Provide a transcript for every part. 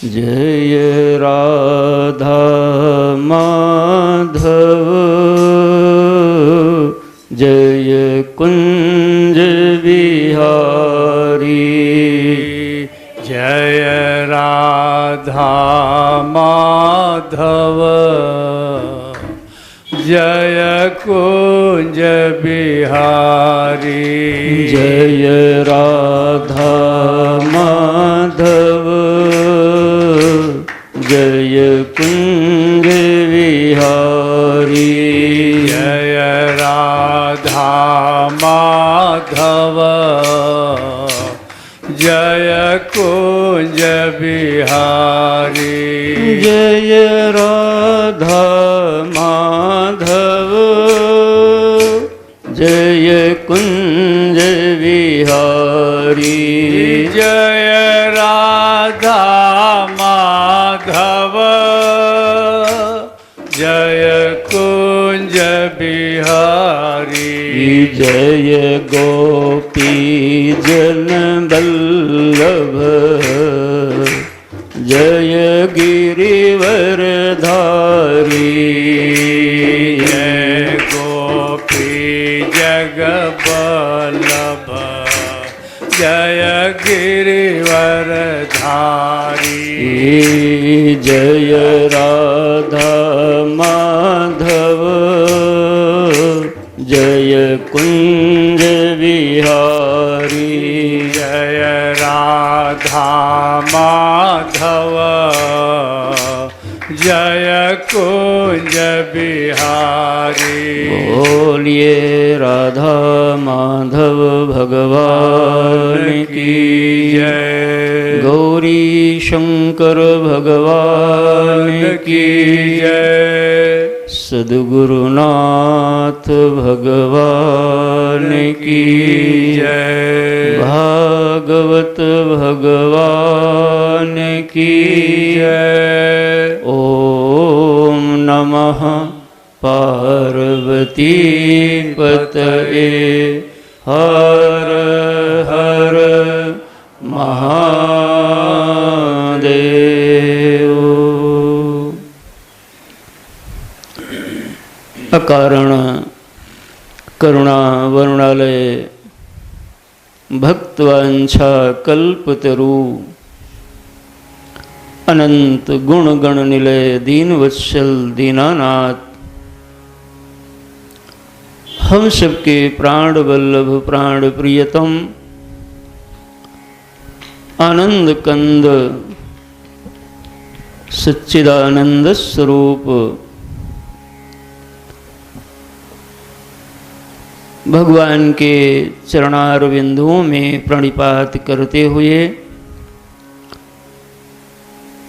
जय राधा माधव जय कुंज बिहारी। जय राधा माधव जय कुंज बिहारी। जय राधा माधव जय कुंज बिहारी। जय राधा माधव जय कुंज बिहारी। जय राधा माधव जय कुंज बिहारी। जय राधा माधव जय कुंज बिहारी। जय गोपी जन बल्लभ जय गिरिवरधारी। जय गोपी जगबल्लभ जय गिरिवरधारी। जय राधा माधव जय कुंज बिहारी। जय राधा माधव जय कुंज बिहारी। बोलिए राधा माधव भगवान की जय। गौरी शंकर भगवान की जय। सद्गुरुनाथ भगवान की जय। भागवत भगवान की जय। ओम नमः पार्वती पतये हर हर महादेव। अकारण करुणा वरुणालय भक्तवांछा कल्पतरु अनंत गुण गण निलय दीनवत्सल दीनानाथ हम सबके प्राण वल्लभ प्राण प्रियतम आनंद कंद सच्चिदानंद स्वरूप भगवान के चरणारविंदों में प्रणिपात करते हुए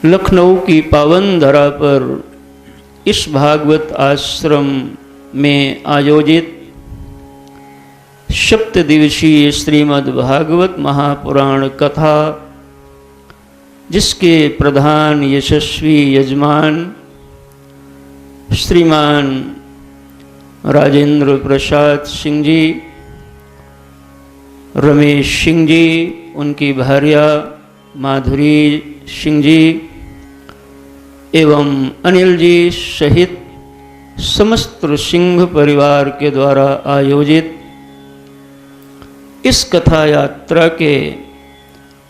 लखनऊ की पावन धरा पर इस भागवत आश्रम में आयोजित सप्त दिवसीय श्रीमद् भागवत महापुराण कथा, जिसके प्रधान यशस्वी यजमान श्रीमान राजेंद्र प्रसाद सिंह जी, रमेश सिंह जी, उनकी भार्या माधुरी सिंह जी एवं अनिल जी सहित समस्त सिंह परिवार के द्वारा आयोजित इस कथा यात्रा के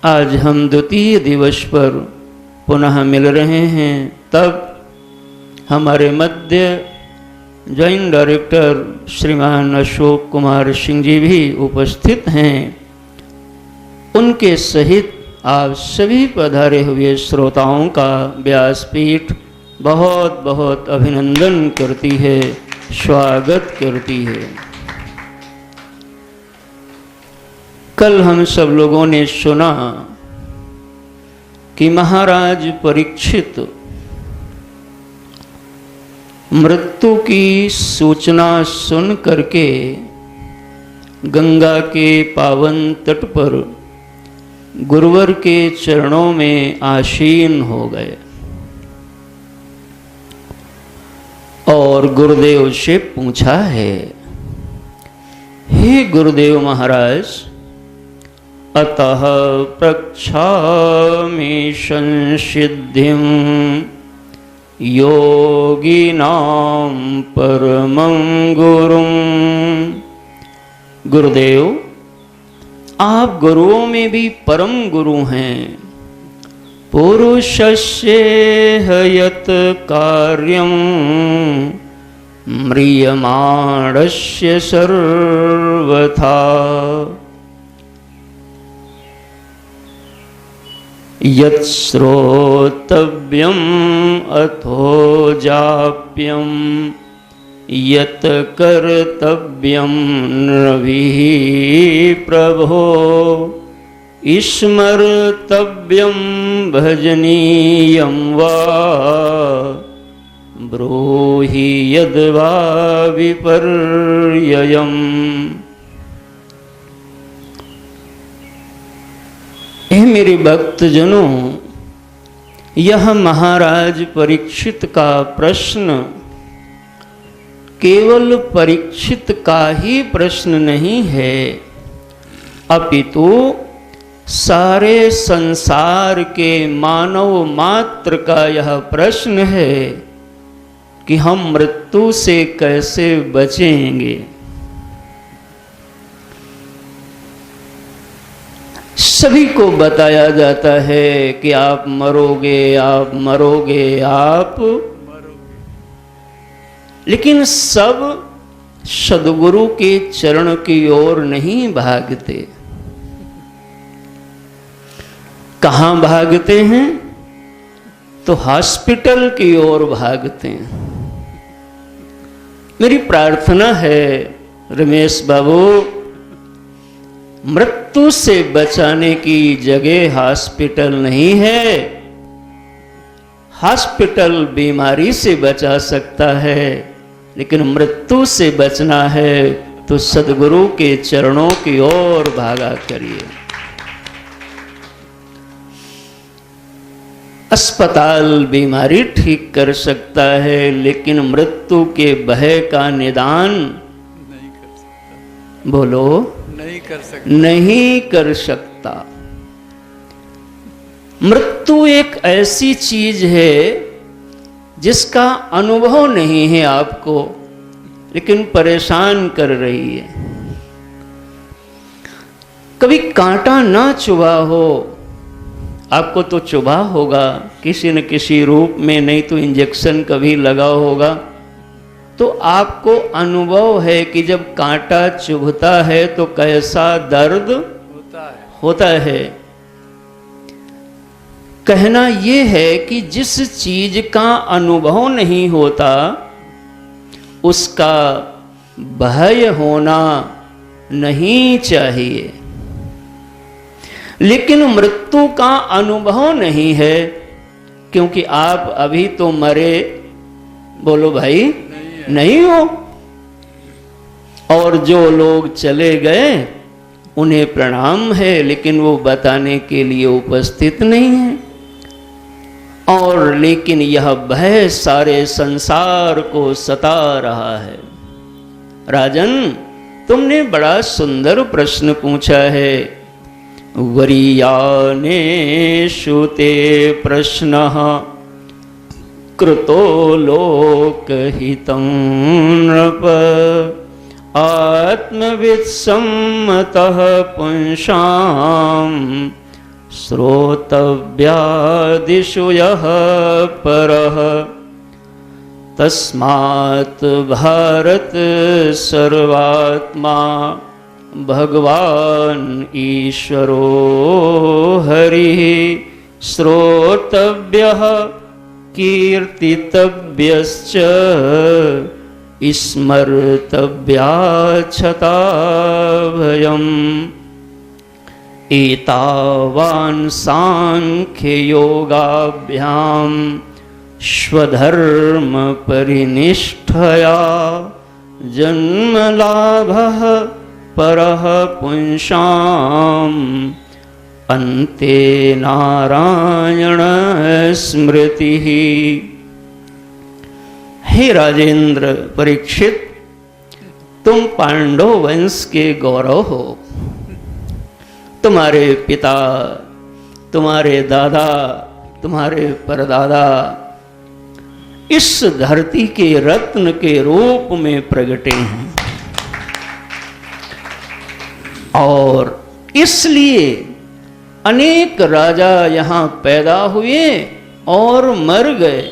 आज हम द्वितीय दिवस पर पुनः मिल रहे हैं। तब हमारे मध्य जॉइंट डायरेक्टर श्रीमान अशोक कुमार सिंह जी भी उपस्थित हैं। उनके सहित आप सभी पधारे हुए श्रोताओं का व्यासपीठ बहुत बहुत अभिनंदन करती है, स्वागत करती है। कल हम सब लोगों ने सुना कि महाराज परीक्षित मृत्यु की सूचना सुन करके गंगा के पावन तट पर गुरुवर के चरणों में आसीन हो गए और गुरुदेव से पूछा है, हे गुरुदेव महाराज, अतः प्रक्षामि संसिद्धिं योगिनां परमं गुरुं। गुरुदेव, आप गुरुओं में भी परम गुरु हैं। पुरुषस्येह यत् कार्यं म्रियमाणस्य सर्वथा। यत् श्रोतव्यम् अथो जाप्यं यत् कर्तव्यं नृभिः प्रभो। स्मर्तव्यं भजनीयं वा ब्रूहि यद्वा विपर्ययम्। हे मेरे भक्तजनों, यह महाराज परीक्षित का प्रश्न केवल परीक्षित का ही प्रश्न नहीं है, अपितु सारे संसार के मानव मात्र का यह प्रश्न है कि हम मृत्यु से कैसे बचेंगे। सभी को बताया जाता है कि आप मरोगे, आप मरोगे, आप मरोगे, लेकिन सब सद्गुरु के चरण की ओर नहीं भागते। कहाँ भागते हैं? तो हॉस्पिटल की ओर भागते हैं। मेरी प्रार्थना है रमेश बाबू, मृत्यु से बचाने की जगह हॉस्पिटल नहीं है। हॉस्पिटल बीमारी से बचा सकता है, लेकिन मृत्यु से बचना है तो सद्गुरु के चरणों की ओर भागा करिए। अस्पताल बीमारी ठीक कर सकता है, लेकिन मृत्यु के भय का निदान नहीं कर सकता। बोलो, नहीं कर सकता। नहीं कर सकता। मृत्यु एक ऐसी चीज है जिसका अनुभव नहीं है आपको, लेकिन परेशान कर रही है। कभी कांटा ना चुभा हो, आपको तो चुभा होगा किसी न किसी रूप में, नहीं तो इंजेक्शन कभी लगा होगा, तो आपको अनुभव है कि जब कांटा चुभता है तो कैसा दर्द होता है। कहना यह है कि जिस चीज का अनुभव नहीं होता उसका भय होना नहीं चाहिए। लेकिन मृत्यु का अनुभव नहीं है, क्योंकि आप अभी तो मरे, बोलो भाई, नहीं हो। और जो लोग चले गए उन्हें प्रणाम है, लेकिन वो बताने के लिए उपस्थित नहीं है। और लेकिन यह भय सारे संसार को सता रहा है। राजन, तुमने बड़ा सुंदर प्रश्न पूछा है। वरीयानेषु ते प्रश्नः कृतो लोकहितं नृप। आत्मवित्सम्मतः पुंसां श्रोतव्यादिषु यः परः। तस्मात् भारत सर्वात्मा भगवान् ईश्वरो हरिः। श्रोतव्यः कीर्तितव्यश्च स्मर्तव्याच्छता भयम्। एतावान् सांख्ययोगाभ्यां स्वधर्म परिनिष्ठया जन्मलाभः परः पुंसाम् अन्ते नारायण स्मृतिः। हे राजेंद्र परीक्षित, तुम पांडव वंश के गौरव हो। तुम्हारे पिता, तुम्हारे दादा, तुम्हारे परदादा इस धरती के रत्न के रूप में प्रगटे हैं, और इसलिए अनेक राजा यहां पैदा हुए और मर गए,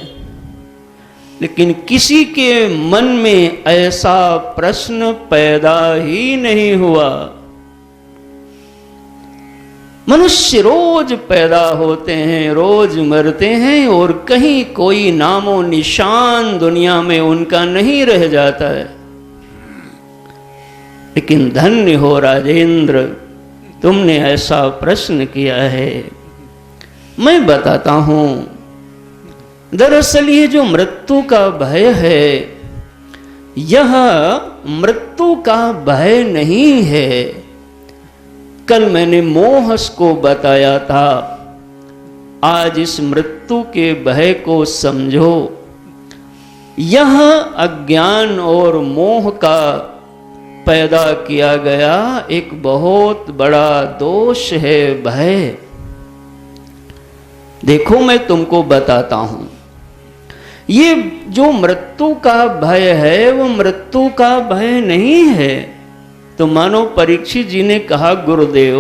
लेकिन किसी के मन में ऐसा प्रश्न पैदा ही नहीं हुआ। मनुष्य रोज पैदा होते हैं, रोज मरते हैं, और कहीं कोई नामो निशान दुनिया में उनका नहीं रह जाता है। लेकिन धन्य हो राजेंद्र, तुमने ऐसा प्रश्न किया है। मैं बताता हूं, दरअसल ये जो मृत्यु का भय है, यह मृत्यु का भय नहीं है। कल मैंने मोहस को बताया था, आज इस मृत्यु के भय को समझो। यह अज्ञान और मोह का पैदा किया गया एक बहुत बड़ा दोष है, भय। देखो मैं तुमको बताता हूं, ये जो मृत्यु का भय है वो मृत्यु का भय नहीं है। तो मानो परीक्षित जी ने कहा, गुरुदेव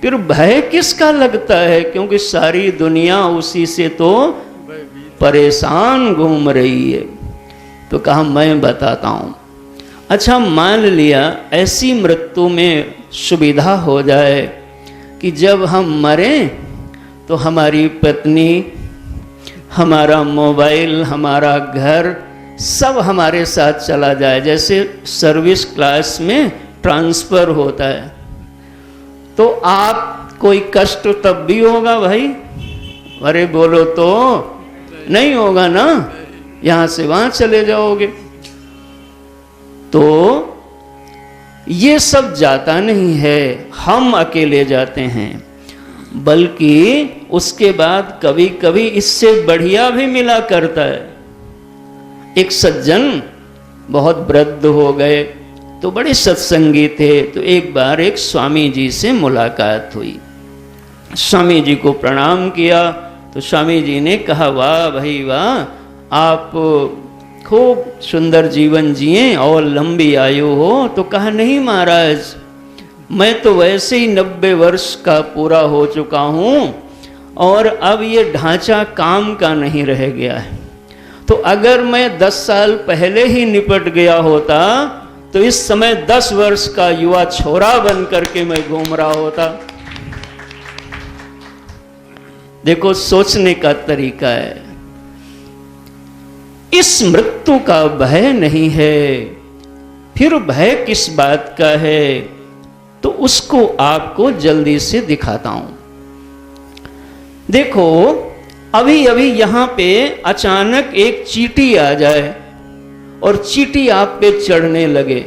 फिर भय किसका लगता है, क्योंकि सारी दुनिया उसी से तो परेशान घूम रही है। तो कहा मैं बताता हूं। अच्छा, मान लिया ऐसी मृत्यु में सुविधा हो जाए कि जब हम मरें तो हमारी पत्नी, हमारा मोबाइल, हमारा घर सब हमारे साथ चला जाए, जैसे सर्विस क्लास में ट्रांसफर होता है। तो आप कोई कष्ट तब भी होगा भाई, अरे बोलो तो नहीं होगा ना, यहां से वहां चले जाओगे। तो ये सब जाता नहीं है, हम अकेले जाते हैं। बल्कि उसके बाद कभी कभी इससे बढ़िया भी मिला करता है। एक सज्जन बहुत वृद्ध हो गए, तो बड़े सत्संगी थे। तो एक बार एक स्वामी जी से मुलाकात हुई, स्वामी जी को प्रणाम किया। तो स्वामी जी ने कहा, वाह भाई वाह, आप खूब सुंदर जीवन जिए और लंबी आयु हो। तो कहा, नहीं महाराज, मैं तो वैसे ही 90 वर्ष का पूरा हो चुका हूं, और अब ये ढांचा काम का नहीं रह गया है। तो अगर मैं 10 साल पहले ही निपट गया होता तो इस समय 10 वर्ष का युवा छोरा बन करके मैं घूम रहा होता। देखो सोचने का तरीका है। इस मृत्यु का भय नहीं है, फिर भय किस बात का है, तो उसको आपको जल्दी से दिखाता हूं। देखो अभी अभी यहां पे अचानक एक चींटी आ जाए और चींटी आप पे चढ़ने लगे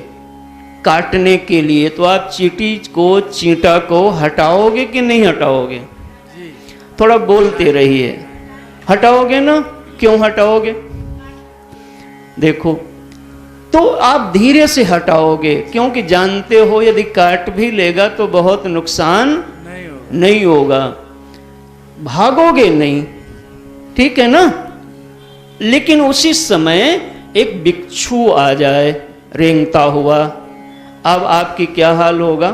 काटने के लिए, तो आप चींटी को, चींटा को हटाओगे कि नहीं हटाओगे? थोड़ा बोलते रहिए, हटाओगे ना? क्यों हटाओगे? देखो, तो आप धीरे से हटाओगे, क्योंकि जानते हो यदि काट भी लेगा तो बहुत नुकसान नहीं होगा, भागोगे नहीं, ठीक है ना? लेकिन उसी समय एक बिच्छू आ जाए रेंगता हुआ, अब आपकी क्या हाल होगा?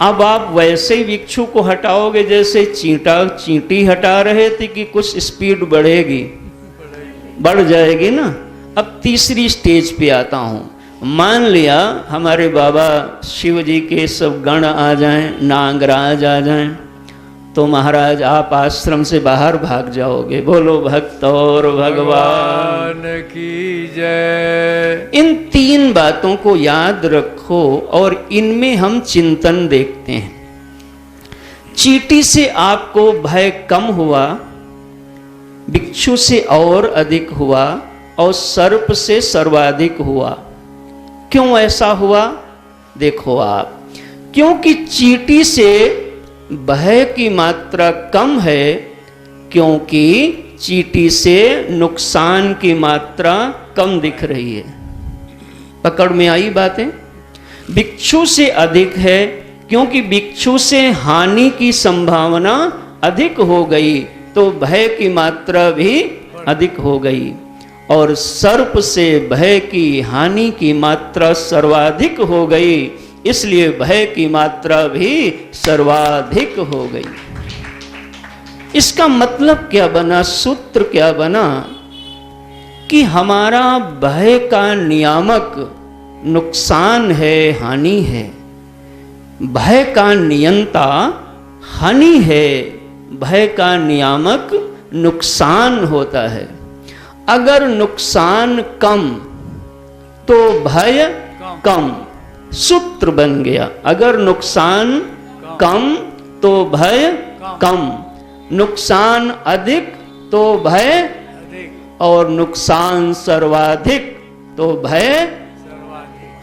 अब आप वैसे ही बिच्छू को हटाओगे जैसे चींटी हटा रहे थे, कि कुछ स्पीड बढ़ेगी? बढ़ जाएगी ना। अब तीसरी स्टेज पे आता हूं। मान लिया हमारे बाबा शिव जी के सब गण आ जाएं, नागराज आ जाएं, तो महाराज आप आश्रम से बाहर भाग जाओगे। बोलो भक्त और भगवान की जय। इन 3 बातों को याद रखो और इनमें हम चिंतन देखते हैं। चींटी से आपको भय कम हुआ, बिच्छू से और अधिक हुआ, और सर्प से सर्वाधिक हुआ। क्यों ऐसा हुआ? देखो आप, क्योंकि चींटी से भय की मात्रा कम है, क्योंकि चींटी से नुकसान की मात्रा कम दिख रही है। पकड़ में आई बातें? बिच्छू से अधिक है क्योंकि बिच्छू से हानि की संभावना अधिक हो गई तो भय की मात्रा भी अधिक हो गई, और सर्प से भय की हानि की मात्रा सर्वाधिक हो गई, इसलिए भय की मात्रा भी सर्वाधिक हो गई। इसका मतलब क्या बना, सूत्र क्या बना कि हमारा भय का नियामक नुकसान है, हानि है। भय का नियंता हानि है, भय का नियामक नुकसान होता है। अगर नुकसान कम तो भय कम, सूत्र बन गया। अगर नुकसान कम तो भय कम, नुकसान अधिक तो भय, और नुकसान सर्वाधिक तो भय।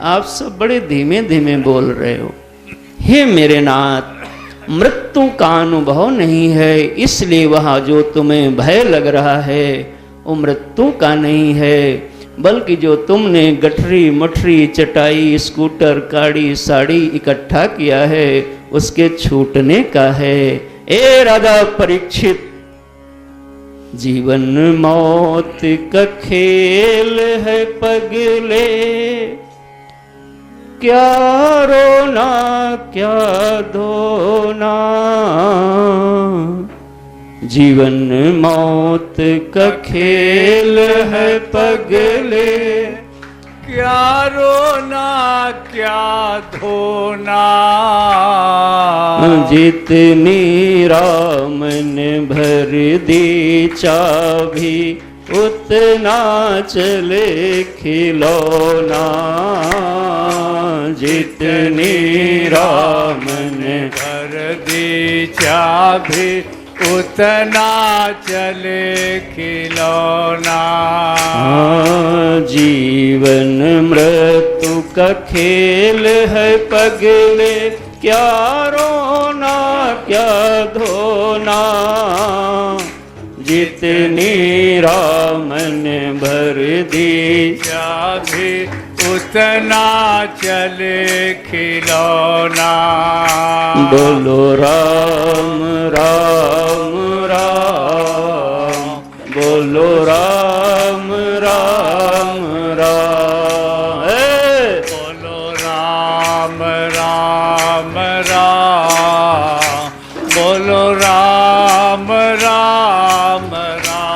आप सब बड़े धीमे धीमे बोल रहे हो। हे मेरे नाथ, मृत्यु का अनुभव नहीं है, इसलिए वह जो तुम्हें भय लग रहा है वो मृत्यु का नहीं है, बल्कि जो तुमने गठरी मठरी चटाई स्कूटर गाड़ी साड़ी इकट्ठा किया है उसके छूटने का है। ए राजा परीक्षित, जीवन मौत का खेल है पगले, क्या रोना क्या धोना। जीवन मौत का खेल है पगले, क्या रोना क्या धोना। जितनी राम ने भर दी चाभी उतना चले खिलौना। जितनी राम ने भर दी चाभी उतना चले खिलौना। जीवन मृत्यु का खेल है पगले, क्या रोना क्या धोना। जितनी राम ने भर दी चाभी उतना चले खिलौना। बोलो राम राम राम, बोलो राम राम राम। बोलो राम राम राम, बोलो राम राम राम।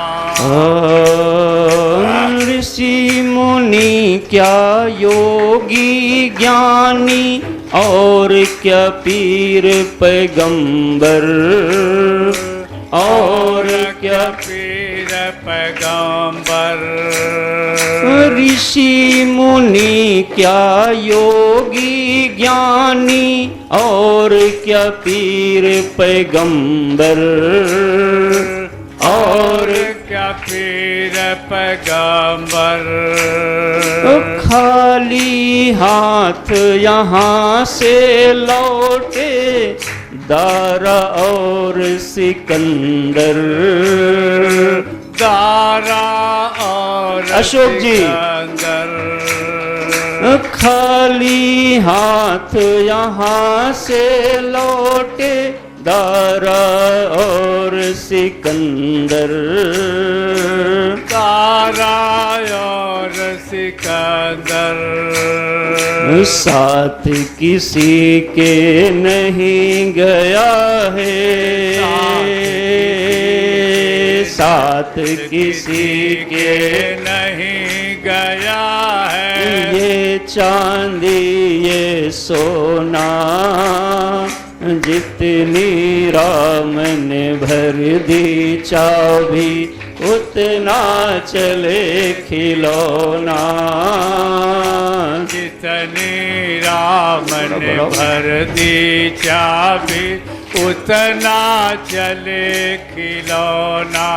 ऋषि मुनि क्या योगी ज्ञानी और क्या पीर पैगंबर, और क्या पीर पैगंबर। ऋषि मुनि क्या योगी ज्ञानी और क्या पीर पैगंबर, और क्या पीर पैगंबर। खाली हाथ यहाँ से लौटे दारा और सिकंदर। दारा और अशोक जी, सिकंदर। खाली हाथ यहाँ से लौटे दारा और सिकंदर। दारा और सिकंदर। साथ किसी के नहीं गया है, साथ किसी के नहीं गया है। ये चांदी ये सोना, जितनी राम ने भर दी चाभी उतना चले खिलौना। जितनी राम ने भर दी चाबी उतना चले खिलौना।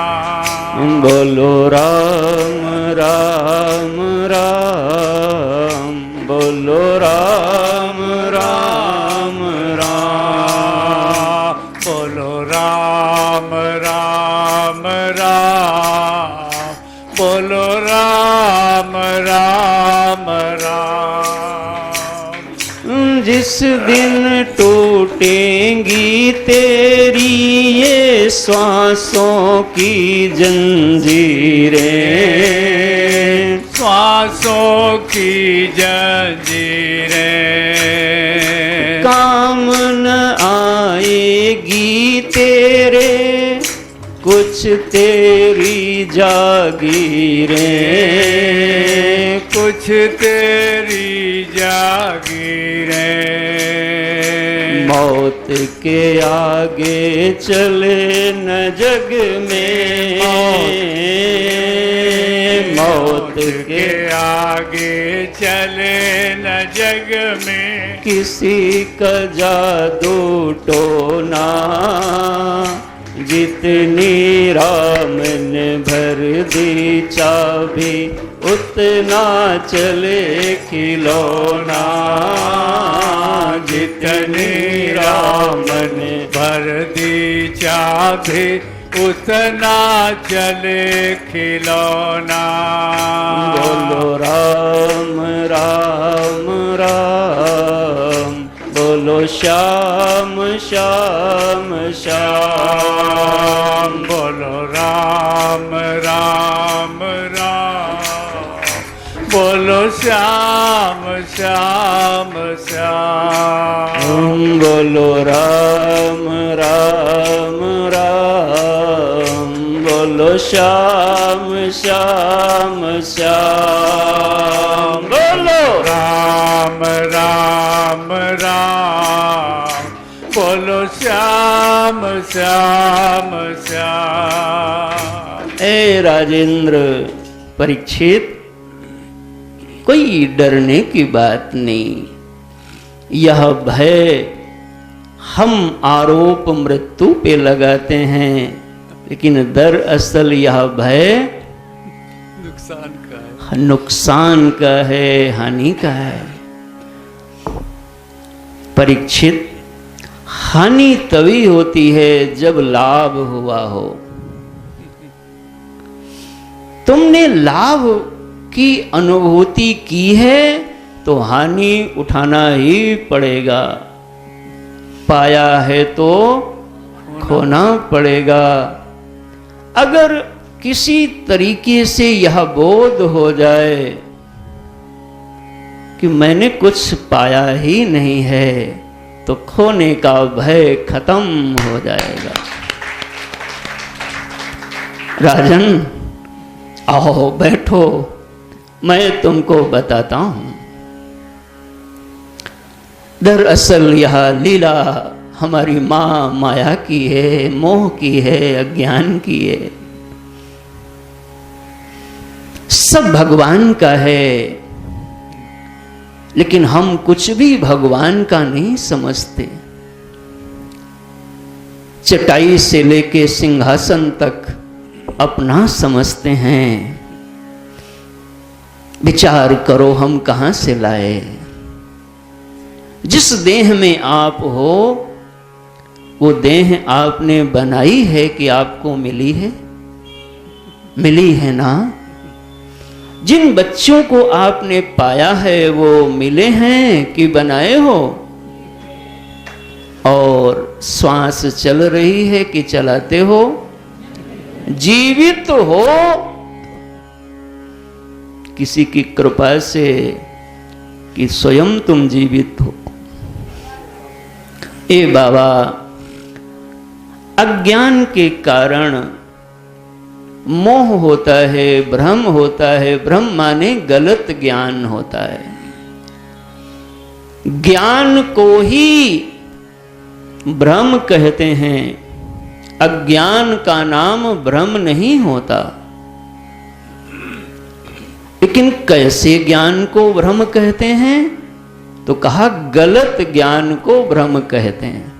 बोलो राम राम राम, बोलो राम राम राम, बोलो राम राम राम, बोलो राम राम राम। किस दिन टूटेंगी तेरी ये श्वासों की जंजीरें, श्वासों की जंजीरें, काम न आएगी तेरे कुछ तेरी जागीरें, कुछ तेरी जागीरें। मौत के आगे चले न जग में, मौत के आगे चले न जग में, किसी का जादू टोना, जितनी राम ने भर दी चाबी उतना चले खिलौना, जितनी राम ने भर दी चाबी उतना चले खिलौना। बोलो राम राम राम, बोलो श्याम श्याम श्याम, बोलो राम राम राम, बोलो श्याम श्याम श्याम, बोलो राम राम राम, बोलो श्याम श्याम श्याम, बोलो राम राम राम, बोलो श्याम श्याम श्याम। ए राजेंद्र परीक्षित, कोई डरने की बात नहीं। यह भय हम आरोप मृत्यु पे लगाते हैं, लेकिन दरअसल यह भय नुकसान का है, नुकसान का है, हानि का है। परीक्षित, हानि तभी होती है जब लाभ हुआ हो। तुमने लाभ की अनुभूति की है तो हानि उठाना ही पड़ेगा, पाया है तो खोना पड़ेगा। अगर किसी तरीके से यह बोध हो जाए कि मैंने कुछ पाया ही नहीं है, तो खोने का भय खत्म हो जाएगा। राजन, आओ बैठो, मैं तुमको बताता हूं। दरअसल यह लीला हमारी माँ माया की है, मोह की है, अज्ञान की है। सब भगवान का है, लेकिन हम कुछ भी भगवान का नहीं समझते। चटाई से लेके सिंहासन तक अपना समझते हैं। विचार करो, हम कहां से लाए? जिस देह में आप हो, वो देह आपने बनाई है कि आपको मिली है? मिली है ना? जिन बच्चों को आपने पाया है वो मिले हैं कि बनाए हो? और श्वास चल रही है कि चलाते हो? जीवित हो किसी की कृपा से कि स्वयं तुम जीवित हो? ए बाबा, अज्ञान के कारण मोह होता है, भ्रम होता है। भ्रम माने गलत ज्ञान होता है। ज्ञान को ही भ्रम कहते हैं, अज्ञान का नाम भ्रम नहीं होता। लेकिन कैसे ज्ञान को भ्रम कहते हैं? तो कहा गलत ज्ञान को भ्रम कहते हैं।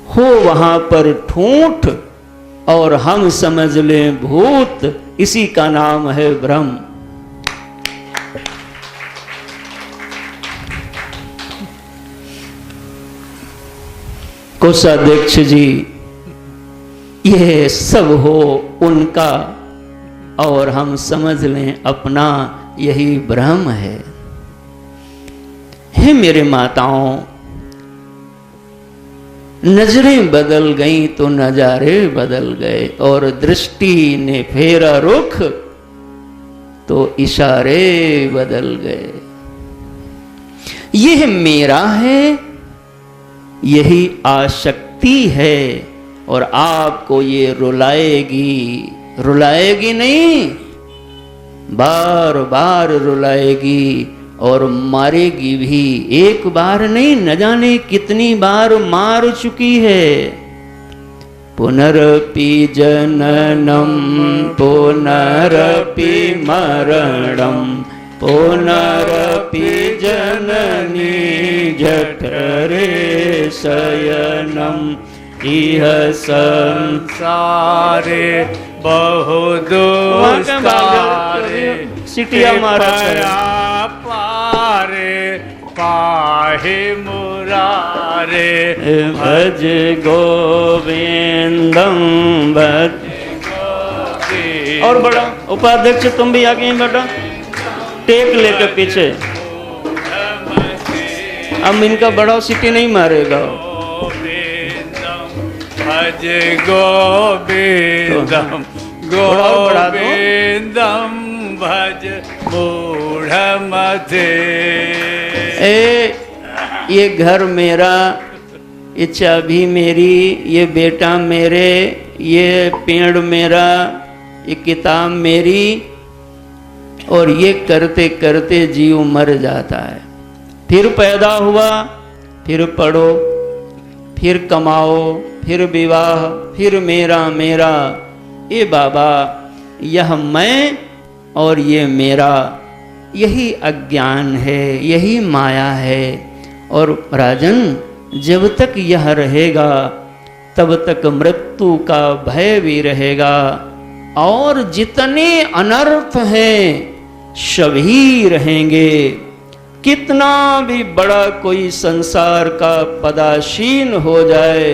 हो वहां पर ठूंठ और हम समझ लें भूत, इसी का नाम है भ्रम। कोषाध्यक्ष जी, यह सब हो उनका और हम समझ लें अपना, यही भ्रम है। हे मेरे माताओं, नजरें बदल गईं तो नजारे बदल गए, और दृष्टि ने फेरा रुख तो इशारे बदल गए। यह मेरा है, यही आसक्ति है, और आपको ये रुलाएगी, रुलाएगी नहीं, बार बार रुलाएगी और मारेगी भी। एक बार नहीं, न जाने कितनी बार मार चुकी है। पुनरपि जननम पुनरपि मरणम पुनरपि जननी जठरे शयनम इह संसारे बहु दुष्कारे सिटिया पारे पाहे मुरारे भज गोविंदम भज। और बड़ा उपाध्यक्ष तुम भी आगे हैं बेटा, टेक लेके पीछे। अब इनका बड़ा सिटी नहीं मारेगा। भज गोविंदम गोविंदम भज मूढ़ मते। ये घर मेरा, ये चाबी मेरी, ये बेटा मेरे, ये पेड़ मेरा, ये किताब मेरी, और ये करते करते जीव मर जाता है। फिर पैदा हुआ, फिर पढ़ो, फिर कमाओ, फिर विवाह, फिर मेरा मेरा। ये बाबा, यह मैं और ये मेरा, यही अज्ञान है, यही माया है। और राजन, जब तक यह रहेगा तब तक मृत्यु का भय भी रहेगा, और जितने अनर्थ हैं सभी रहेंगे। कितना भी बड़ा कोई संसार का पदासीन हो जाए,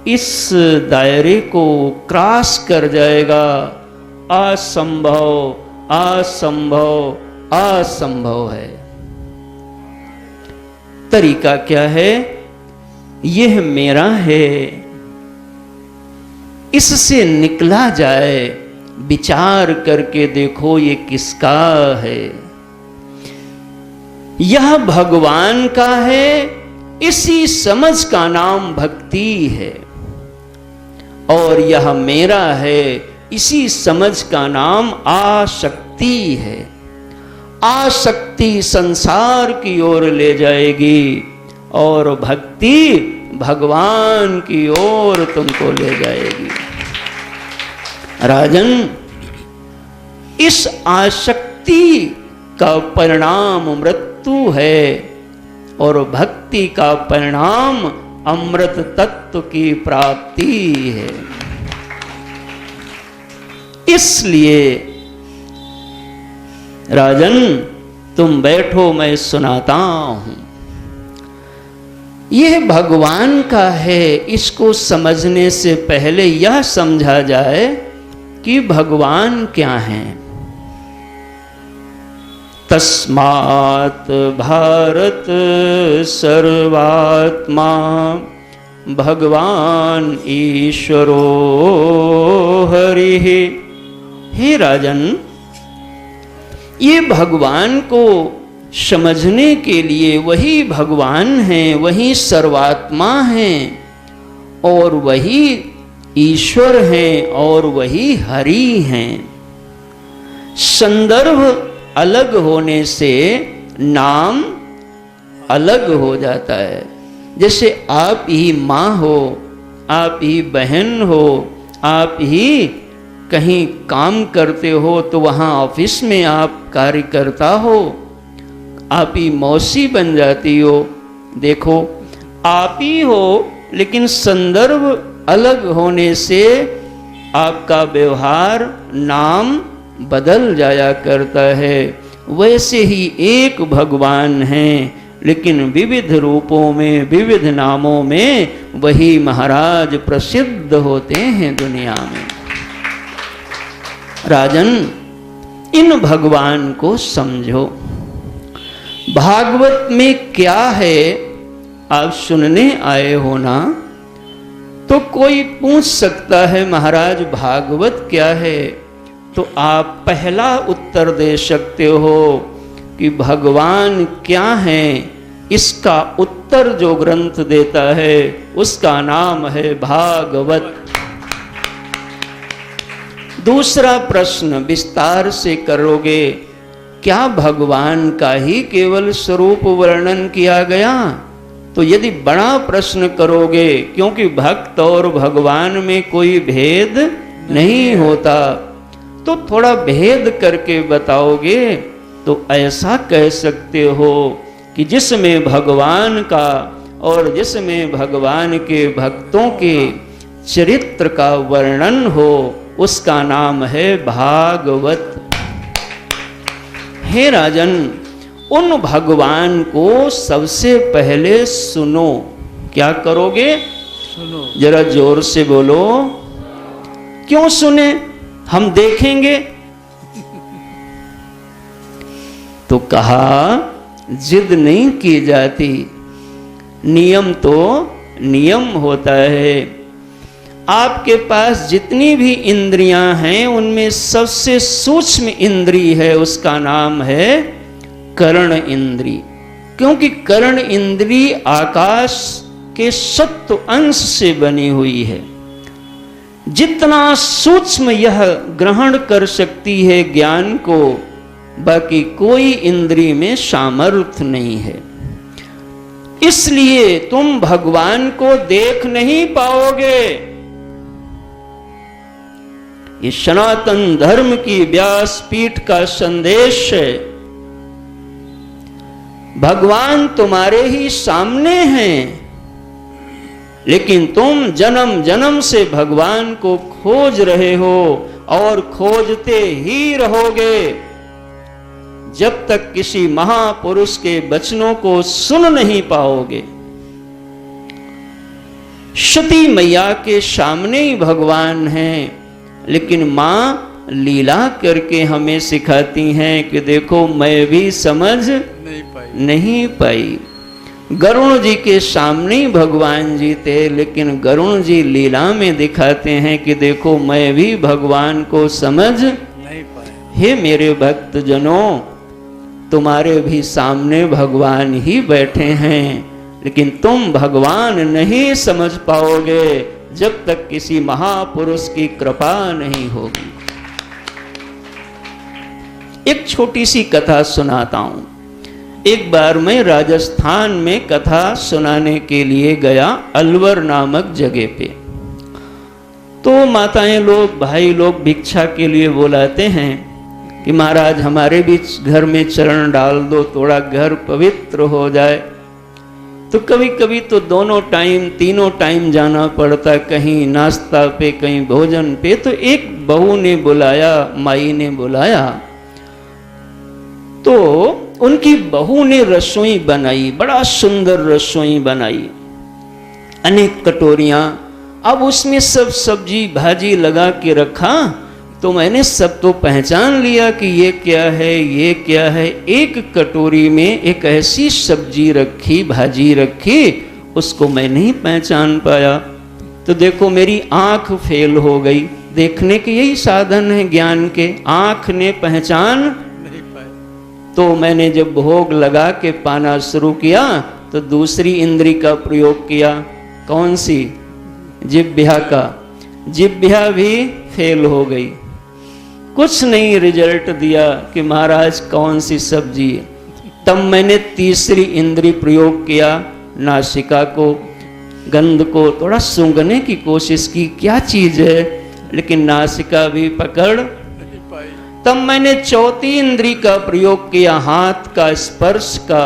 इस दायरे को क्रॉस कर जाएगा। असंभव असंभव असंभव है। तरीका क्या है? यह मेरा है, इससे निकला जाए। विचार करके देखो ये किसका है। यह भगवान का है, इसी समझ का नाम भक्ति है। और यह मेरा है, इसी समझ का नाम आसक्ति है। आसक्ति संसार की ओर ले जाएगी, और भक्ति भगवान की ओर तुमको ले जाएगी। राजन, इस आसक्ति का परिणाम मृत्यु है, और भक्ति का परिणाम अमृत तत्व की प्राप्ति है। इसलिए राजन, तुम बैठो, मैं सुनाता हूं। यह भगवान का है, इसको समझने से पहले यह समझा जाए कि भगवान क्या है। तस्मात् भारत सर्वात्मा भगवान ईश्वरो हरिः। हे राजन, ये भगवान को समझने के लिए वही भगवान हैं, वही सर्वात्मा हैं, और वही ईश्वर हैं, और वही हरि हैं। संदर्भ अलग होने से नाम अलग हो जाता है। जैसे आप ही माँ हो, आप ही बहन हो, आप ही कहीं काम करते हो तो वहाँ ऑफिस में आप कार्यकर्ता हो, आप ही मौसी बन जाती हो। देखो, आप ही हो, लेकिन संदर्भ अलग होने से आपका व्यवहार, नाम बदल जाया करता है। वैसे ही एक भगवान हैं, लेकिन विविध रूपों में, विविध नामों में वही महाराज प्रसिद्ध होते हैं दुनिया में। राजन, इन भगवान को समझो। भागवत में क्या है आप सुनने आए हो ना, तो कोई पूछ सकता है महाराज भागवत क्या है, तो आप पहला उत्तर दे सकते हो कि भगवान क्या है। इसका उत्तर जो ग्रंथ देता है उसका नाम है भागवत। दूसरा प्रश्न विस्तार से करोगे, क्या भगवान का ही केवल स्वरूप वर्णन किया गया? तो यदि बड़ा प्रश्न करोगे, क्योंकि भक्त और भगवान में कोई भेद नहीं होता, तो थोड़ा भेद करके बताओगे तो ऐसा कह सकते हो कि जिसमें भगवान का और जिसमें भगवान के भक्तों के चरित्र का वर्णन हो उसका नाम है भागवत। हे राजन, उन भगवान को सबसे पहले सुनो। क्या करोगे? सुनो। जरा जोर से बोलो। क्यों सुने? हम देखेंगे। तो कहा जिद नहीं की जाती, नियम तो नियम होता है। आपके पास जितनी भी इंद्रियां हैं उनमें सबसे सूक्ष्म इंद्री है, उसका नाम है कर्ण इंद्री। क्योंकि कर्ण इंद्री आकाश के सत्व अंश से बनी हुई है। जितना सूक्ष्म यह ग्रहण कर सकती है ज्ञान को, बाकी कोई इंद्री में सामर्थ्य नहीं है। इसलिए तुम भगवान को देख नहीं पाओगे। ये सनातन धर्म की व्यासपीठ का संदेश है। भगवान तुम्हारे ही सामने हैं, लेकिन तुम जन्म जन्म से भगवान को खोज रहे हो और खोजते ही रहोगे जब तक किसी महापुरुष के वचनों को सुन नहीं पाओगे। सती मैया के सामने ही भगवान हैं, लेकिन मां लीला करके हमें सिखाती हैं कि देखो मैं भी समझ नहीं पाई। गरुण जी के सामने ही भगवान जी थे, लेकिन गरुण जी लीला में दिखाते हैं कि देखो मैं भी भगवान को समझ नहीं पाया। हे मेरे भक्त जनों, तुम्हारे भी सामने भगवान ही बैठे हैं, लेकिन तुम भगवान नहीं समझ पाओगे जब तक किसी महापुरुष की कृपा नहीं होगी। एक छोटी सी कथा सुनाता हूं। एक बार मैं राजस्थान में कथा सुनाने के लिए गया, अलवर नामक जगह पे। तो माताएं लोग, भाई लोग भिक्षा के लिए बुलाते हैं कि महाराज हमारे भी घर में चरण डाल दो, थोड़ा घर पवित्र हो जाए। तो कभी कभी तो दोनों टाइम, तीनों टाइम जाना पड़ता, कहीं नाश्ता पे, कहीं भोजन पे। तो एक बहू ने बुलाया, माई ने बुलाया। तो उनकी बहू ने रसोई बनाई, बड़ा सुंदर रसोई बनाई, अनेक कटोरियां। अब उसमें सब सब्जी भाजी लगा के रखा। तो मैंने सब तो पहचान लिया कि ये क्या है, ये क्या है। एक कटोरी में एक ऐसी सब्जी रखी, भाजी रखी, उसको मैं नहीं पहचान पाया। तो देखो मेरी आंख फेल हो गई। देखने के यही साधन है ज्ञान के, आंख ने पहचान नहीं पाया। तो मैंने जब भोग लगा के पाना शुरू किया तो दूसरी इंद्री का प्रयोग किया। कौन सी? जिह्वा का। जिह्वा भी फेल हो गई, कुछ नहीं रिजल्ट दिया कि महाराज कौन सी सब्जी है। तब मैंने तीसरी इंद्री प्रयोग किया, नासिका को, गंध को थोड़ा सूंघने की कोशिश की, क्या चीज है, लेकिन नासिका भी पकड़ नहीं पाई। तब मैंने चौथी इंद्री का प्रयोग किया, हाथ का, स्पर्श का,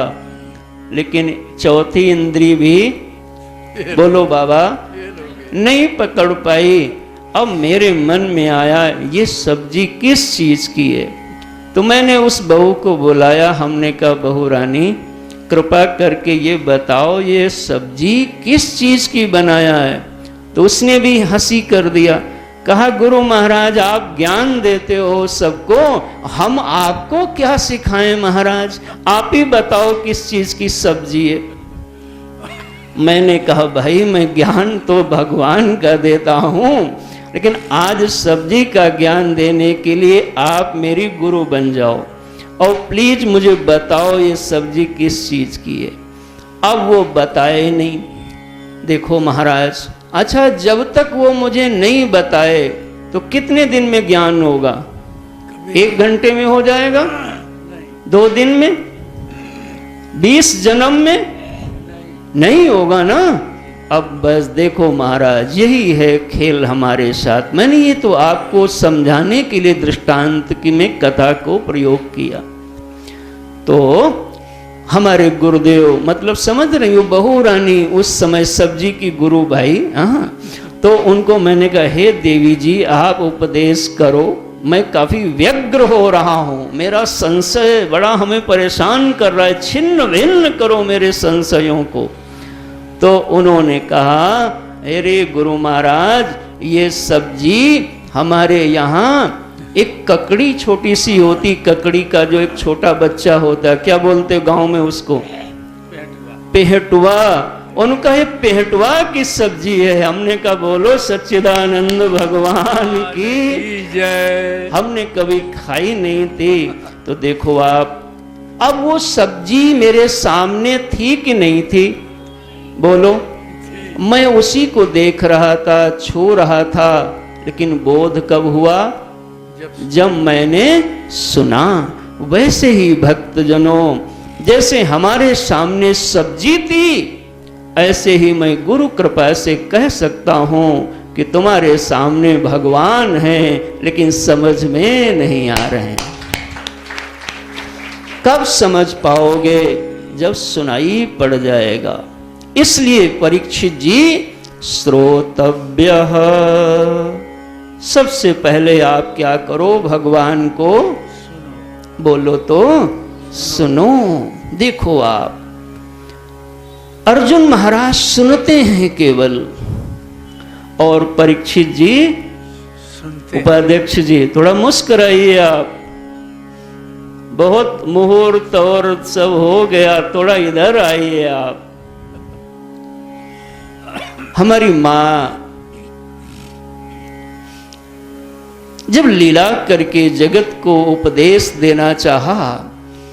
लेकिन चौथी इंद्री भी, बोलो बाबा, नहीं पकड़ पाई। अब मेरे मन में आया ये सब्जी किस चीज की है। तो मैंने उस बहू को बुलाया। हमने कहा बहू रानी कृपा करके ये बताओ ये सब्जी किस चीज की बनाया है। तो उसने भी हंसी कर दिया, कहा गुरु महाराज आप ज्ञान देते हो सबको, हम आपको क्या सिखाएं महाराज, आप ही बताओ किस चीज की सब्जी है। मैंने कहा भाई मैं ज्ञान तो भगवान का देता हूं, लेकिन आज सब्जी का ज्ञान देने के लिए आप मेरी गुरु बन जाओ और प्लीज मुझे बताओ ये सब्जी किस चीज की है। अब वो बताए नहीं। देखो महाराज, अच्छा जब तक वो मुझे नहीं बताए तो कितने दिन में ज्ञान होगा? 1 घंटे में हो जाएगा? 2 दिन में? 20 जन्म में? नहीं होगा ना। अब बस देखो महाराज, यही है खेल हमारे साथ। मैंने ये तो आपको समझाने के लिए दृष्टांत की में कथा को प्रयोग किया। तो हमारे गुरुदेव, मतलब समझ रही हो, बहू रानी उस समय सब्जी की गुरु भाई, हाँ, तो उनको मैंने कहा हे देवी जी आप उपदेश करो, मैं काफी व्यग्र हो रहा हूं, मेरा संशय बड़ा हमें परेशान कर रहा है, छिन्न भिन्न करो मेरे संशयों को। तो उन्होंने कहा अरे गुरु महाराज ये सब्जी हमारे यहाँ एक ककड़ी छोटी सी होती, ककड़ी का जो एक छोटा बच्चा होता है, क्या बोलते गांव में उसको? पेहटुआ। उनका ये पेहटुआ की सब्जी है। हमने कहा बोलो सच्चिदानंद भगवान की जय। हमने कभी खाई नहीं थी। तो देखो आप, अब वो सब्जी मेरे सामने थी कि नहीं थी? बोलो। मैं उसी को देख रहा था, छू रहा था, लेकिन बोध कब हुआ? जब मैंने सुना। वैसे ही भक्तजनों, जैसे हमारे सामने सब्जी थी, ऐसे ही मैं गुरु कृपा से कह सकता हूं कि तुम्हारे सामने भगवान हैं, लेकिन समझ में नहीं आ रहे हैं। कब समझ पाओगे? जब सुनाई पड़ जाएगा। इसलिए परीक्षित जी, श्रोतव्यः, सबसे पहले आप क्या करो? भगवान को बोलो तो सुनो। देखो आप, अर्जुन महाराज सुनते हैं केवल, और परीक्षित जी सुनते। उपाध्यक्ष जी थोड़ा मुस्कुराइए आप, बहुत मुहूर्त और सब हो गया, थोड़ा इधर आइए आप। हमारी माँ जब लीला करके जगत को उपदेश देना चाहा,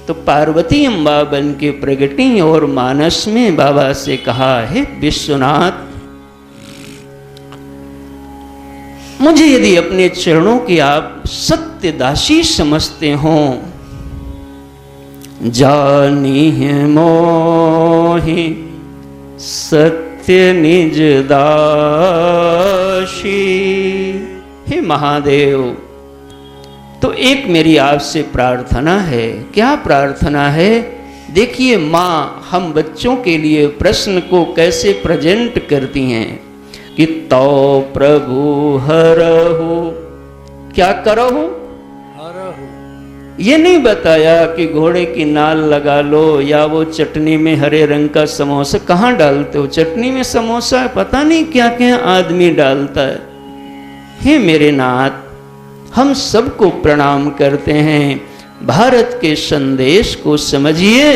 तो पार्वती अम्बा बन के प्रगटी और मानस में बाबा से कहा, हे विश्वनाथ, मुझे यदि अपने चरणों की आप सत्य दासी समझते हो, जानी है मोहि सत्य निज दासी। हे महादेव, तो एक मेरी आपसे प्रार्थना है। क्या प्रार्थना है? देखिए माँ हम बच्चों के लिए प्रश्न को कैसे प्रेजेंट करती हैं कि तो प्रभु हरहु, क्या करहु? ये नहीं बताया कि घोड़े की नाल लगा लो या वो चटनी में हरे रंग का समोसा। कहाँ डालते हो? चटनी में समोसा पता नहीं क्या क्या आदमी डालता है। हे मेरे नाथ, हम सबको प्रणाम करते हैं। भारत के संदेश को समझिए,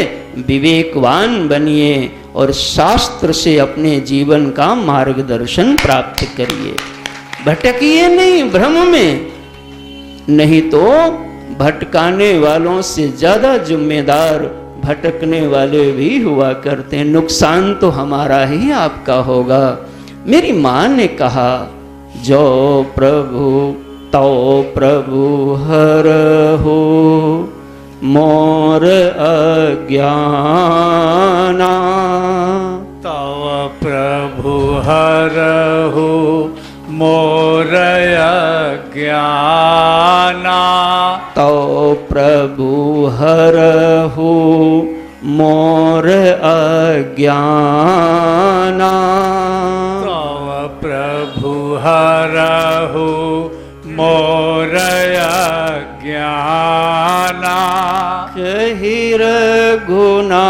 विवेकवान बनिए और शास्त्र से अपने जीवन का मार्गदर्शन प्राप्त करिए। भटकिए नहीं भ्रम में, नहीं तो भटकाने वालों से ज्यादा जिम्मेदार भटकने वाले भी हुआ करते हैं। नुकसान तो हमारा ही आपका होगा। मेरी माँ ने कहा, जो प्रभु तो प्रभु हरहु मोर अज्ञाना। तव प्रभु हरहु मोर अज्ञाना। तव प्रभु हरहु मोर अज्ञाना। तव प्रभु हरहु मोर अज्ञाना। कहि रघुनाथ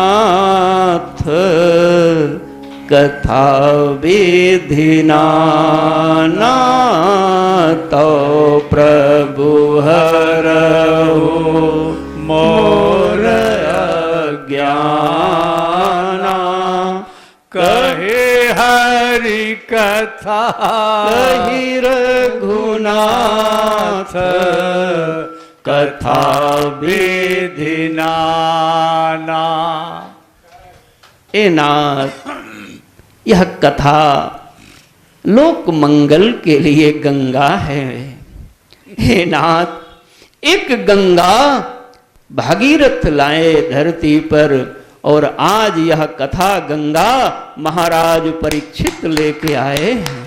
कथा विधिना नाथ तो प्रभु हरहु मोर अज्ञाना। कहे हरि कथा कही रघुनाथ कथा विधि नाना। ए नाथ, यह कथा लोक मंगल के लिए गंगा है। हे नाथ, एक गंगा भागीरथ लाए धरती पर, और आज यह कथा गंगा महाराज परीक्षित लेके आए हैं।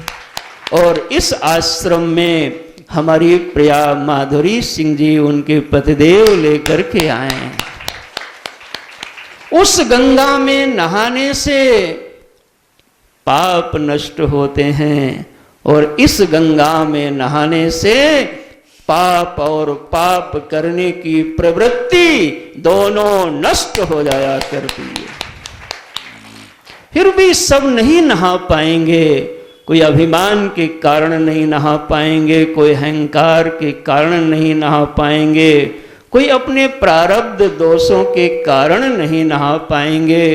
और इस आश्रम में हमारी प्रिया माधुरी सिंह जी उनके पतिदेव लेकर के आए हैं। उस गंगा में नहाने से पाप नष्ट होते हैं, और इस गंगा में नहाने से पाप और पाप करने की प्रवृत्ति दोनों नष्ट हो जाया करती है। फिर भी सब नहीं नहा पाएंगे। कोई अभिमान के कारण नहीं नहा पाएंगे, कोई अहंकार के कारण नहीं नहा पाएंगे, कोई अपने प्रारब्ध दोषों के कारण नहीं नहा पाएंगे।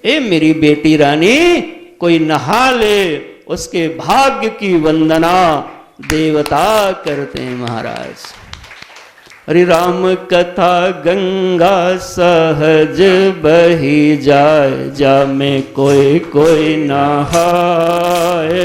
ए मेरी बेटी रानी, कोई नहा ले, उसके भाग्य की वंदना देवता करते हैं महाराज। हरि राम कथा गंगा सहज बही जाए, जा में कोई कोई नहाए।